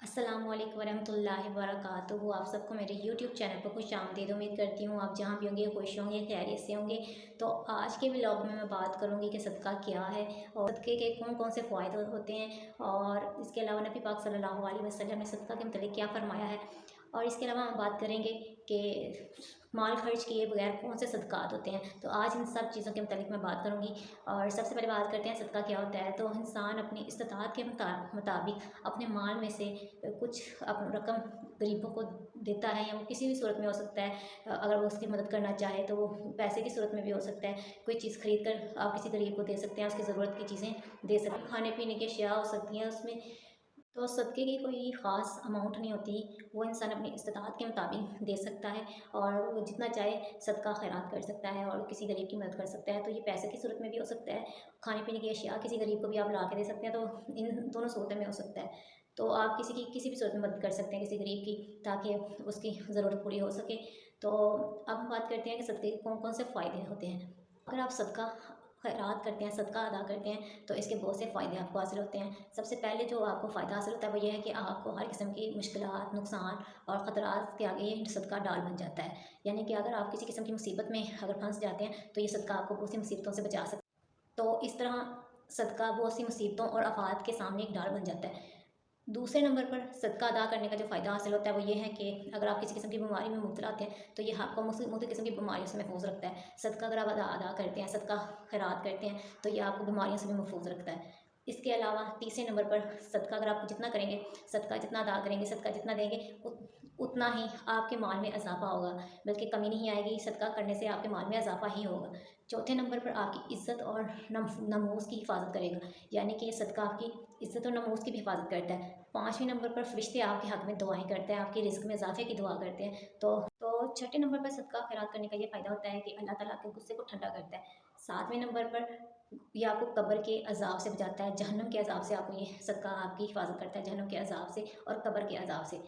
अस्सलाम वालेकुम वरहमतुल्लाहि वबरकातुहू। आप सबको मेरे यूट्यूब चैनल पर खुश आमदीद। उम्मीद करती हूँ आप जहाँ भी होंगे खुश होंगे, खैरियत से होंगे। तो आज के व्लॉग में मैं बात करूँगी कि सदका क्या है और सदक़े के कौन कौन से फ़ायदे होते हैं, और इसके अलावा नबी पाक सल्लल्लाहु अलैहि वसल्लम ने सदका के मतलब क्या फ़रमाया है। और इसके अलावा हम बात करेंगे कि माल खर्च किए बगैर कौन से सदक़ात होते हैं। तो आज इन सब चीज़ों के मतलब मैं बात करूँगी। और सबसे पहले बात करते हैं सदका क्या होता है। तो इंसान अपनी इस्तिताअत के मुताबिक अपने माल में से कुछ रकम गरीबों को देता है, या वो किसी भी सूरत में हो सकता है। अगर वो उसकी मदद करना चाहे तो वो पैसे की सूरत में भी हो सकता है। कोई चीज़ खरीद कर आप किसी गरीब को दे सकते हैं, उसकी ज़रूरत की चीज़ें दे सकते हैं, खाने पीने की अशिया हो सकती हैं उसमें। तो सदक़े की कोई ख़ास अमाउंट नहीं होती, वो इंसान अपनी इस्तिताअत के मुताबिक दे सकता है, और वो जितना चाहे सदका खैरात कर सकता है और किसी गरीब की मदद कर सकता है। तो ये पैसे की सूरत में भी हो सकता है, खाने पीने की अशिया किसी गरीब को भी आप ला के दे सकते हैं। तो इन दोनों सूरतों में हो सकता है। तो आप किसी की किसी भी सूरत में मदद कर सकते हैं किसी गरीब की, ताकि उसकी ज़रूरत पूरी हो सके। तो अब हम बात करते हैं कि सदक़े के कौन कौन से फ़ायदे होते हैं। अगर आप सदका खैरात करते हैं, सदका अदा करते हैं, तो इसके बहुत से फ़ायदे आपको हासिल होते हैं। सबसे पहले जो आपको फ़ायदा हासिल होता है वो ये है कि आपको हर किस्म की मुश्किलात, नुकसान और ख़तरात के आगे ये सदका डाल बन जाता है। यानी कि अगर आप किसी किस्म की मुसीबत में अगर फंस जाते हैं तो ये सदका आपको बहुत सी मुसीबतों से बचा सकता है। तो इस तरह सदका बहुत सी मुसीबतों और आफ़ात के सामने एक ढाल बन जाता है। दूसरे नंबर पर सदका अदा करने का जो फ़ायदा हासिल होता है वो ये है कि अगर आप किसी किस्म की बीमारी में मुब्तला होते हैं तो ये आपको मुख्तलिफ़ किस्म की बीमारियों से महफूज रखता है। सदका अगर आप अदा करते हैं, सदका खैरात करते हैं, तो ये आपको बीमारियों से भी महफूज रखता है। इसके अलावा तीसरे नंबर पर सदका अगर आप जितना करेंगे, सदका जितना अदा करेंगे, सदका जितना देंगे, उतना ही आपके माल में इजाफ़ा होगा, बल्कि कमी नहीं आएगी। सदका करने से आपके माल में इजाफ़ा ही होगा। चौथे नंबर पर आपकी इज़्ज़त और नमूज़ की हिफाजत करेगा, यानी कि ये सदका आपकी इज़्ज़त और नमूज़ की भी हिफाजत करता है। पाँचवें नंबर पर फ़रिश्ते आपके हक़ में दुआएँ करते हैं, आपके रिज़्क़ में इज़ाफ़े की दुआ करते हैं। तो छठे नंबर पर सदका खैरात करने का ये फ़ायदा होता है कि अल्लाह ताला के गुस्से को ठंडा करता है। सातवें नंबर पर ये आपको कब्र के अज़ाब से बचाता है, जहन्नम के अज़ाब से आपको ये सदका आपकी हिफाजत करता है, जहन्नम के अज़ाब से और कब्र के अज़ाब से।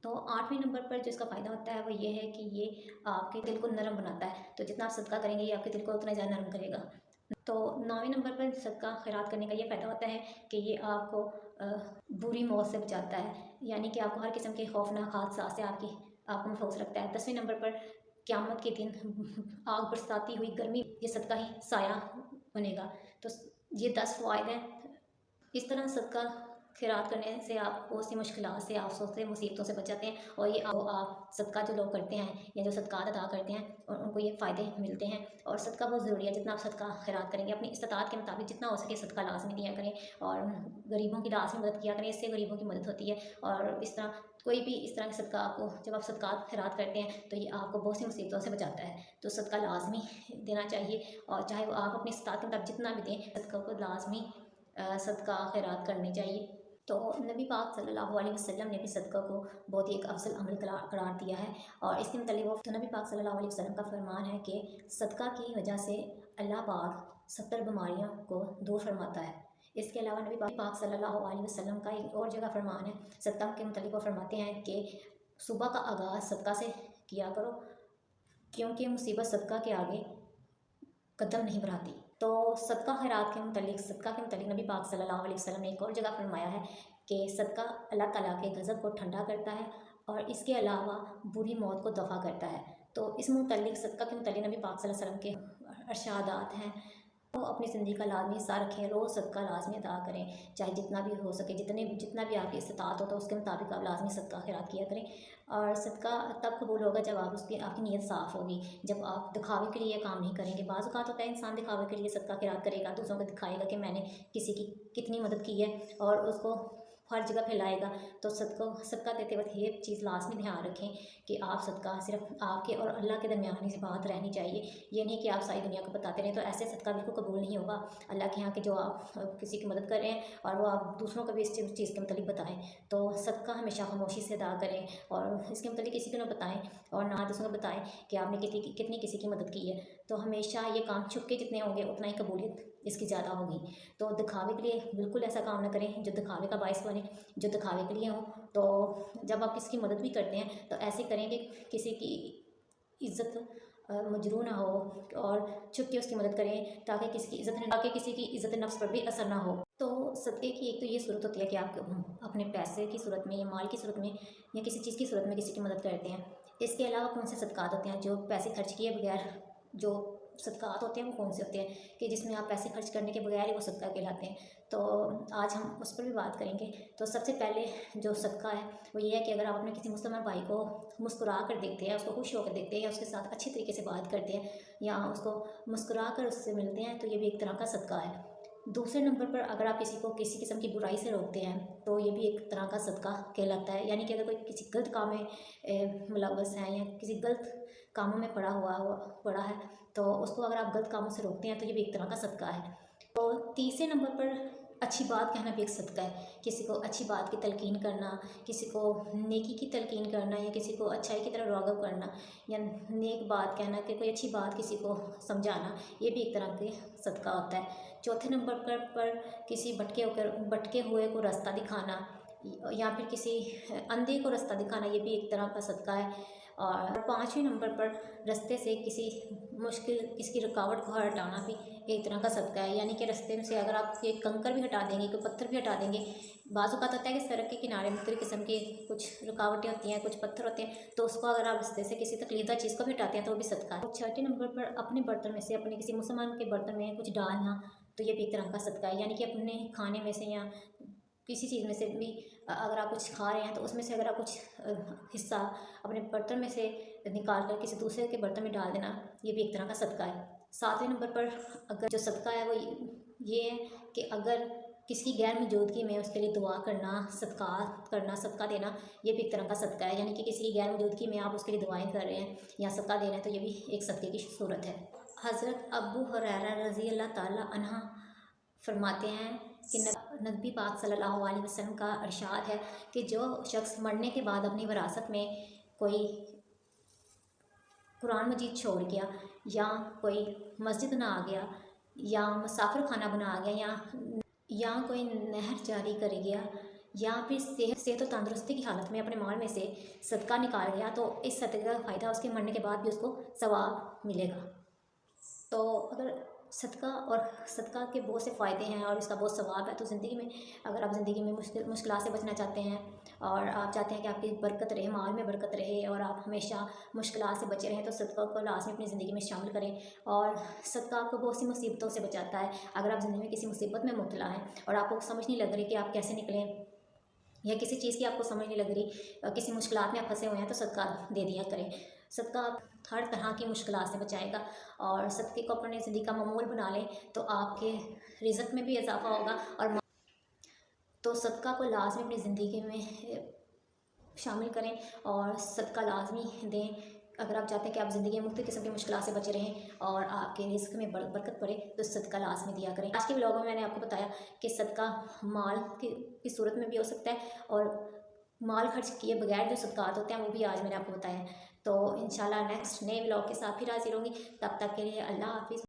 तो आठवें नंबर पर जो इसका फ़ायदा होता है वो ये है कि ये आपके दिल को नरम बनाता है। तो जितना आप सदका करेंगे ये आपके दिल को उतना ज़्यादा नरम करेगा। तो नौवें नंबर पर सदका खैरात करने का ये फ़ायदा होता है कि ये आपको बुरी मौत से बचाता है, यानी कि आपको हर किस्म के खौफनाक हादसा से आपको महफूज रखता है। 10वें नंबर पर क़यामत के दिन आग बरसाती हुई गर्मी, ये सदका ही साया बनेगा। तो ये 10 फ़वाइद हैं। इस तरह सदका खैरात करने से आप बहुत सी मुश्किलात से, आफ़तों से, मुसीबतों से बच जाते हैं, और ये आप सदका जो लोग करते हैं या जो सदक़ात अदा करते हैं उनको ये फ़ायदे मिलते हैं। और सदका बहुत ज़रूरी है। जितना आप सदका खैरात करेंगे, अपनी इस्तिताअत के मुताबिक जितना हो सके सदका लाज़मी दिया करें, और गरीबों की लाज़मी मदद किया करें, इससे गरीबों की मदद होती है। और इस तरह कोई भी इस तरह का सदका आपको, जब आप सदक़ात खैरात करते हैं तो ये आपको बहुत सी मुसीबतों से बचाता है। तो सदका लाज़मी देना चाहिए, और चाहे वो आप अपनी इस्तिताअत के मुताबिक जितना भी दें, सदका को लाज़मी सदका खैरात करनी चाहिए। तो नबी पाक सल्लल्लाहु अलैहि वसल्लम ने भी सदका को बहुत ही एक अफ़ज़ल अमल करार दिया है। और इसके मतलब वो तो नबी पाक सल्लल्लाहु अलैहि वसल्लम का फरमान है कि सदका की वजह से अल्लाह पाक 70 बीमारियों को दूर फरमाता है। इसके अलावा नबी पाक सल्लल्लाहु अलैहि वसल्लम का एक और जगह फरमान है सदका के मतलब वो फरमाते हैं कि सुबह का आगाज़ सदका से किया करो, क्योंकि मुसीबत सदका के आगे कदम नहीं बढ़ाती। तो सदका खैरात के मुतल्लिक़, सदका के मुतल्लिक़ नबी पाक सल्लल्लाहु अलैहि वसल्लम ने एक और जगह फरमाया है कि सदका अल्लाह ताला के गज़ब को ठंडा करता है, और इसके अलावा बुरी मौत को दफ़ा करता है। तो इस मुतल्लिक़, सदका के मुतल्लिक़ नबी पाक सल्लल्लाहु अलैहि वसल्लम के इरशादात हैं। तो अपनी ज़िंदगी का लाज़मी हिस्सा रखें, रोज़ सदका लाज़मी अदा करें, चाहे जितना भी हो सके, जितना भी आपकी इस्तिताअत हो तो उसके मुताबिक आप लाज़मी सदका खैरात किया करें। और सदका तब कबूल होगा जब आपकी नीयत साफ़ होगी, जब आप दिखावे के लिए काम नहीं करेंगे। बाज़ औक़ात होता है इंसान दिखावे के लिए सदका खैरात करेगा, दूसरों को दिखाएगा कि मैंने किसी की कितनी मदद की है, और उसको हर जगह फैलाएगा। तो सदका देते वक्त ये चीज़ लाज़मी ध्यान रखें कि आप सदका सिर्फ आपके और अल्लाह के दरमियान ही बात रहनी चाहिए। ये नहीं कि आप सारी दुनिया को बताते रहें, तो ऐसे सदका बिल्कुल कबूल नहीं होगा अल्लाह के यहाँ कि जो आप किसी की मदद कर रहे हैं और वो आप दूसरों को भी इस चीज़ के मतलब बताएं। तो सदका हमेशा खामोशी से अदा करें, और इसके मतलब किसी को ना बताएं, और ना दूसरों को बताएं कि आपने कितनी किसी की मदद की है। तो हमेशा ये काम छुप के जितने होंगे उतना ही कबूलियत इसकी ज़्यादा होगी। तो दिखावे के लिए बिल्कुल ऐसा काम ना करें जो दिखावे का बायस बने, जो दिखावे के लिए हो। तो जब आप किसी की मदद भी करते हैं तो ऐसे करें कि किसी की इज़्ज़त मजरूह ना हो, और छुप के उसकी मदद करें, ताकि किसी की इज़्ज़त नफ्स पर भी असर ना हो। तो सदक़े की एक तो ये सूरत होती है कि आप अपने पैसे की सूरत में या माल की सूरत में या किसी चीज़ की सूरत में किसी की मदद करते हैं। इसके अलावा कौन से सदक़ात होते हैं जो पैसे खर्च किए बगैर जो सदक़ात होते हैं वो कौन से होते हैं कि जिसमें आप पैसे खर्च करने के बगैर ही वो सदका कहलाते हैं। तो आज हम उस पर भी बात करेंगे। तो सबसे पहले जो सदका है वो ये है कि अगर आप अपने किसी मुसलमान भाई को मुस्कुरा कर देखते हैं, उसको खुश होकर देखते हैं या उसके साथ अच्छी तरीके से बात करते हैं या उसको मुस्कुरा कर उससे मिलते हैं, तो ये भी एक तरह का सदका है। दूसरे नंबर पर अगर आप किसी को किसी किस्म की बुराई से रोकते हैं तो ये भी एक तरह का सदका कहलाता है। यानी कि अगर कोई किसी गलत काम में मुलव्वस है या किसी गलत कामों में पड़ा है, तो उसको अगर आप गलत कामों से रोकते हैं तो ये भी एक तरह का सदका है। तो तीसरे नंबर पर अच्छी बात कहना भी एक सदका है। किसी को अच्छी बात की तलकीन करना, किसी को नेकी की तलकीन करना या किसी को अच्छाई की तरफ राग़िब करना या नेक बात कहना कि कोई अच्छी बात किसी को समझाना, ये भी एक तरह के सदका होता है। चौथे नंबर पर किसी भटके हुए को रास्ता दिखाना या फिर किसी अंधे को रास्ता दिखाना, ये भी एक तरह का सदका है। और पाँचवें नंबर पर रास्ते से किसी रुकावट को हटाना भी एक तरह का सदका है। यानी कि रास्ते में से अगर आप एक कंकड़ भी हटा देंगे, कोई पत्थर भी हटा देंगे, बाज़ औक़ात होता है कि सड़क के किनारे मुख्तलिफ़ किस्म की कुछ रुकावटें होती हैं, कुछ पत्थर होते हैं, तो उसको अगर आप रास्ते से किसी तकलीफ़दा चीज़ को भी हटाते हैं तो वो भी सदका है। छठे नंबर पर अपने बर्तन में से अपने किसी मुसलमान के बर्तन में कुछ डालना, तो ये भी एक तरह का सदका है। यानी कि अपने खाने में से या किसी चीज़ में से भी अगर आप कुछ खा रहे हैं तो उसमें से अगर आप कुछ हिस्सा अपने बर्तन में से निकाल कर किसी दूसरे के बर्तन में डाल देना, ये भी एक तरह का सदका है। सातवें नंबर पर अगर जो सदका है वो ये है कि अगर किसी की गैर मौजूदगी में उसके लिए दुआ करना, सदका देना, ये भी एक तरह का सदका है। यानी कि किसी की गैर मौजूदगी में आप उसके लिए दुआएँ कर रहे हैं या सदका दे रहे हैं, तो ये भी एक सदक़े की सूरत है। हज़रत अबू हुरैरा रज़ी अल्लाह ताला अन्हा फरमाते हैं कि नबी पाक सल्लल्लाहु अलैहि वसल्लम का इरशाद है कि जो शख्स मरने के बाद अपनी विरासत में कोई कुरान मजीद छोड़ गया या कोई मस्जिद बना गया या मुसाफिर खाना बना गया या कोई नहर जारी कर गया या फिर सेहत और तंदुरुस्ती की हालत में अपने माल में से सदका निकाल गया, तो इस सदक़े का फ़ायदा उसके मरने के बाद भी उसको सवाब मिलेगा। तो अगर सदका के बहुत से फ़ायदे हैं और इसका बहुत सवाब है, तो ज़िंदगी में अगर आप ज़िंदगी में मुश्किलात से बचना चाहते हैं और आप चाहते हैं कि आपकी बरकत रहे, माल में बरकत रहे और आप हमेशा मुश्किलात से बचे रहें, तो सदका को लाज़मी अपनी ज़िंदगी में शामिल करें। और सदका आपको बहुत सी मुसीबतों से बचाता है। अगर आप ज़िंदगी में किसी मुसीबत में मुब्तला हैं और आपको समझ नहीं लग रही कि आप कैसे निकलें या किसी चीज़ की आपको समझ नहीं लग रही, किसी मुश्किलात में आप फंसे हुए हैं, तो सदका दे दिया करें। सदका हर तरह की मुश्किलात से बचाएगा और सदक़े को अपनी ज़िंदगी का मामूल बना लें तो आपके रिज़्क़ में भी इजाफ़ा होगा। और तो सदका को लाज़मी अपनी ज़िंदगी में शामिल करें और सदका लाज़मी दें। अगर आप चाहते हैं कि आप ज़िंदगी में मुख्तलिफ़ किस्म की मुश्किलात से बचे रहें और आपके रिज़्क़ में बरकत पड़े, तो सदका लाज़मी दिया करें। आज के व्लॉग में मैंने आपको बताया कि सदका माल की सूरत में भी हो सकता है और माल खर्च किए बगैर जो सदक़ात होते हैं वो भी आज मैंने आपको बताया। तो इंशाल्लाह नेक्स्ट नए व्लॉग के साथ फिर हाज़िर होंगी। तब तक के लिए अल्लाह हाफ़िज़।